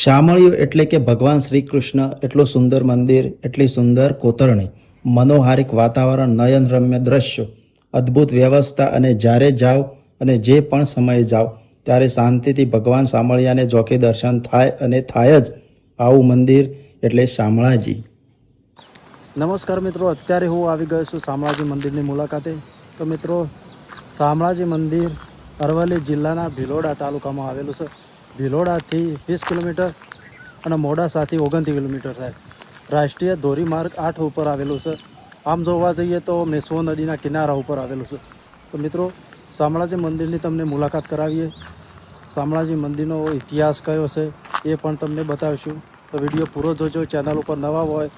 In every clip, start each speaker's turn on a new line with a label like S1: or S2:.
S1: શામળિયું એટલે કે ભગવાન શ્રી કૃષ્ણ, એટલું સુંદર મંદિર, એટલી સુંદર કોતરણી, મનોહારિક વાતાવરણ, નયનરમ્ય દ્રશ્યો, અદ્ભુત વ્યવસ્થા અને જ્યારે જાઓ અને જે પણ સમયે જાઓ ત્યારે શાંતિથી ભગવાન શામળિયાને જોકે દર્શન થાય અને થાય જ. આવું મંદિર એટલે શામળાજી.
S2: નમસ્કાર મિત્રો, અત્યારે હું આવી ગયો છું શામળાજી મંદિરની મુલાકાતે. તો મિત્રો, શામળાજી મંદિર અરવલ્લી જિલ્લાના ભિલોડા તાલુકામાં આવેલું છે. ભિલોડાથી 20 કિલોમીટર અને મોડાસાથી 29 કિલોમીટર થાય. રાષ્ટ્રીય ધોરીમાર્ગ 8 ઉપર આવેલું છે. આમ જોવા જઈએ તો મેશ્વો નદીના કિનારા ઉપર આવેલું છે. તો મિત્રો, શામળાજી મંદિરની તમને મુલાકાત કરાવીએ. શામળાજી મંદિરનો ઇતિહાસ કયો છે એ પણ તમને બતાવીશું. તો વિડીયો પૂરો જોજો. ચેનલ ઉપર નવા હોય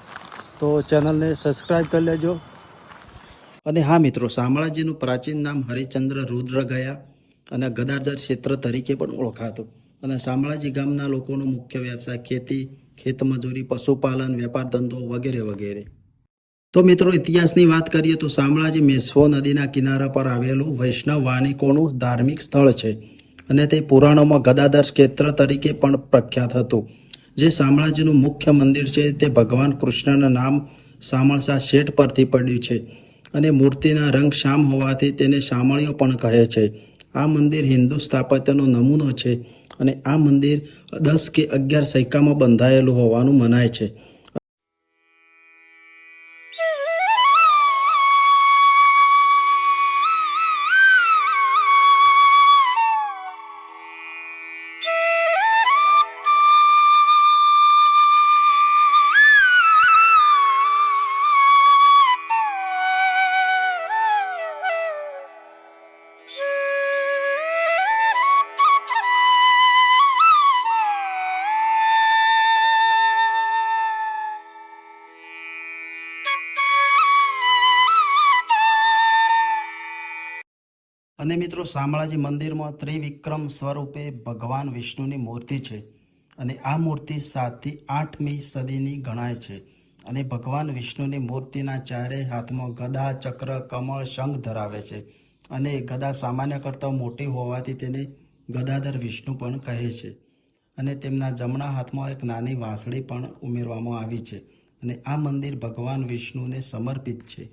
S2: તો ચેનલને સબસ્ક્રાઈબ કરી લેજો.
S1: અને હા મિત્રો, શામળાજીનું પ્રાચીન નામ હરિચંદ્ર રુદ્ર ગયા અને ગદાધર ક્ષેત્ર તરીકે પણ ઓળખાતું. અને શામળાજી ગામના લોકોનો મુખ્ય વ્યવસાય ખેતી, ખેતમજૂરી, પશુપાલન, વેપાર ધંધો વગેરે વગેરે. તો મિત્રો, ઇતિહાસની વાત કરીએ તો શામળાજી મેશ્વો નદીના કિનારા પર આવેલું વૈષ્ણવ વાણિકોનું ધાર્મિક સ્થળ છે અને તે પુરાણોમાં ગદાધર ક્ષેત્ર તરીકે પણ પ્રખ્યાત હતું. જે શામળાજીનું મુખ્ય મંદિર છે તે ભગવાન કૃષ્ણના નામ શામળસા શેઠ પરથી પડ્યું છે અને મૂર્તિના રંગ શ્યામ હોવાથી તેને શામળિયો પણ કહે છે. આ મંદિર હિન્દુ સ્થાપત્યનો નમૂનો છે અને આ મંદિર 10 કે 11 સૈકામાં બંધાયેલું હોવાનું મનાય છે. અને મિત્રો, શામળાજી મંદિરમાં ત્રિવિક્રમ સ્વરૂપે ભગવાન વિષ્ણુની મૂર્તિ છે અને આ મૂર્તિ 7 થી 8મી સદીની ગણાય છે. અને ભગવાન વિષ્ણુની મૂર્તિના ચારેય હાથમાં ગદા, ચક્ર, કમળ, શંખ ધરાવે છે અને ગદા સામાન્ય કરતાં મોટી હોવાથી તેને ગદાધર વિષ્ણુ પણ કહે છે. અને તેમના જમણા હાથમાં એક નાની વાંસળી પણ ઉમેરવામાં આવી છે અને આ મંદિર ભગવાન વિષ્ણુને સમર્પિત છે.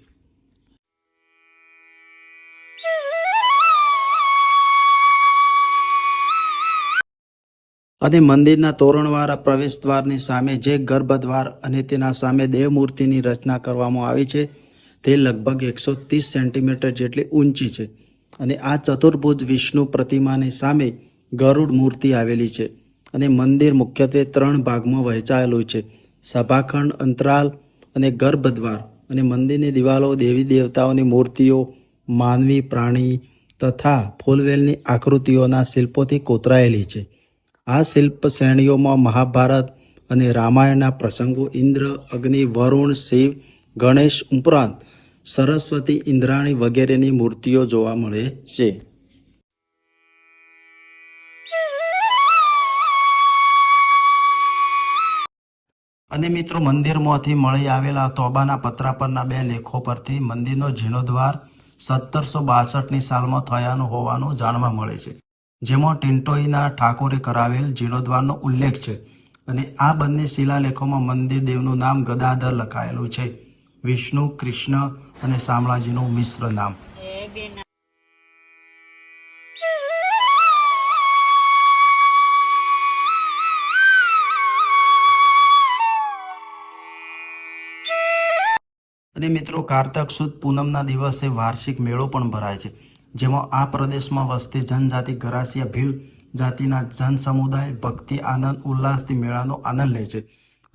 S1: અને મંદિરના તોરણવાળા પ્રવેશદ્વારની સામે જે ગર્ભદ્વાર અને તેના સામે દેવમૂર્તિની રચના કરવામાં આવી છે તે લગભગ 130 સેન્ટીમીટર જેટલી ઊંચી છે. અને આ ચતુર્ભુજ વિષ્ણુ પ્રતિમાની સામે ગરુડ મૂર્તિ આવેલી છે. અને મંદિર મુખ્યત્વે 3 ભાગમાં વહેંચાયેલું છે: સભાખંડ, અંતરાલ અને ગર્ભદ્વાર. અને મંદિરની દિવાલો દેવી દેવતાઓની મૂર્તિઓ, માનવી, પ્રાણી તથા ફૂલવેલની આકૃતિઓના શિલ્પોથી કોતરાયેલી છે. આ શિલ્પ શ્રેણીઓમાં મહાભારત અને રામાયણના પ્રસંગો, ઇન્દ્ર, અગ્નિ, વરુણ, શિવ, ગણેશ ઉપરાંત સરસ્વતી, ઇન્દ્રાણી વગેરેની મૂર્તિઓ જોવા મળે છે. અને મિત્રો, મંદિરમાંથી મળી આવેલા તોબાના પતરા પરના 2 લેખો પરથી મંદિરનો જીર્ણોદ્ધાર 1762ની સાલમાં થયાનું હોવાનું જાણવા મળે છે, જેમાં ટિન્ટોઈના ઠાકોરે કરાવેલ જીર્ણોદ્ધારનો ઉલ્લેખ છે. અને આ બંને શિલાલેખોમાં મંદિર દેવનું નામ ગદાધર લખાયેલું છે. વિષ્ણુ, કૃષ્ણ અને શામળાજીનું મિશ્ર નામ. અને મિત્રો, કારતક સુદ પૂનમના દિવસે વાર્ષિક મેળો પણ ભરાય છે, જેમાં આ પ્રદેશમાં વસતી જનજાતિ ગરાસિયા ભીલ જાતિના જનસમુદાય ભક્તિ, આનંદ, ઉલ્લાસથી મેળાનો આનંદ લે છે.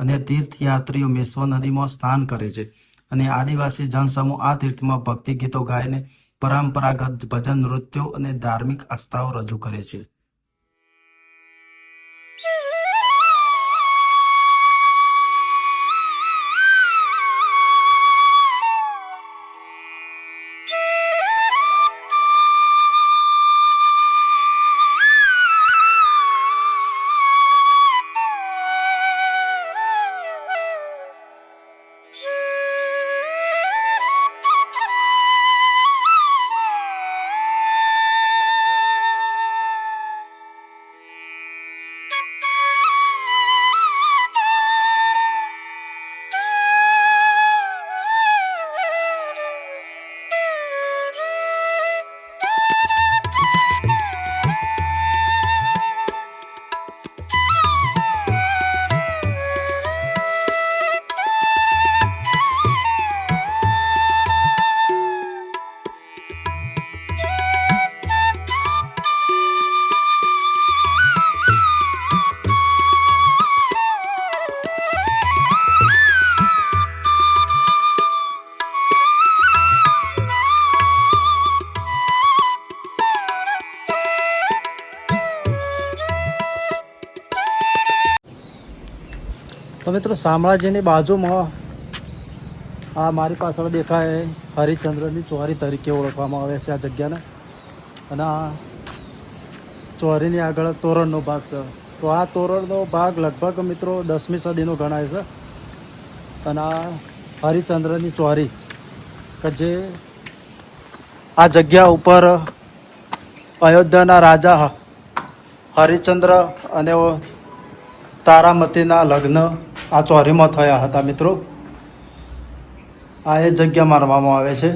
S1: અને તીર્થયાત્રીઓ મેશ્વો નદીમાં સ્નાન કરે છે અને આદિવાસી જનસમૂહ આ તીર્થમાં ભક્તિ ગીતો ગાઈને પરંપરાગત ભજન, નૃત્યો અને ધાર્મિક આસ્થાઓ રજૂ કરે છે.
S2: મિત્રો શામળાજીની બાજુમાં આ મારી પાછળ દેખાય હરિચંદ્રની ચોરી તરીકે ઓળખવામાં આવે છે આ જગ્યાને. અને આ ચોરીની આગળ તોરણનો ભાગ છે. તો આ તોરણનો ભાગ લગભગ મિત્રો 10મી સદીનો ગણાય છે. અને આ હરિચંદ્રની ચોરી કે જે આ જગ્યા ઉપર અયોધ્યાના રાજા હરિચંદ્ર અને તારામતીના લગ્ન આ ચોરીમાં થયા હતા મિત્રો. આ એ જગ્યા માનવામાં આવે છે.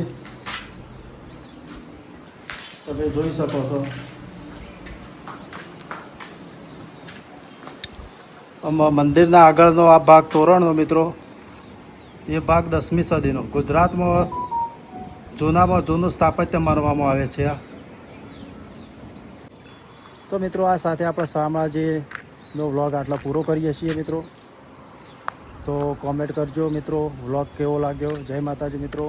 S2: તમે જોઈ શકો છો મંદિરના આગળનો આ ભાગ તોરણનો મિત્રો, એ ભાગ 10મી સદીનો ગુજરાતમાં જૂનામાં જૂનું સ્થાપત્ય માનવામાં આવે છે. તો મિત્રો આ સાથે આપણે શામળાજીનો વ્લોગ આટલા પૂરો કરીએ છીએ મિત્રો. તો કોમેન્ટ કરજો મિત્રો વ્લોગ કેવો લાગ્યો. જય માતાજી મિત્રો.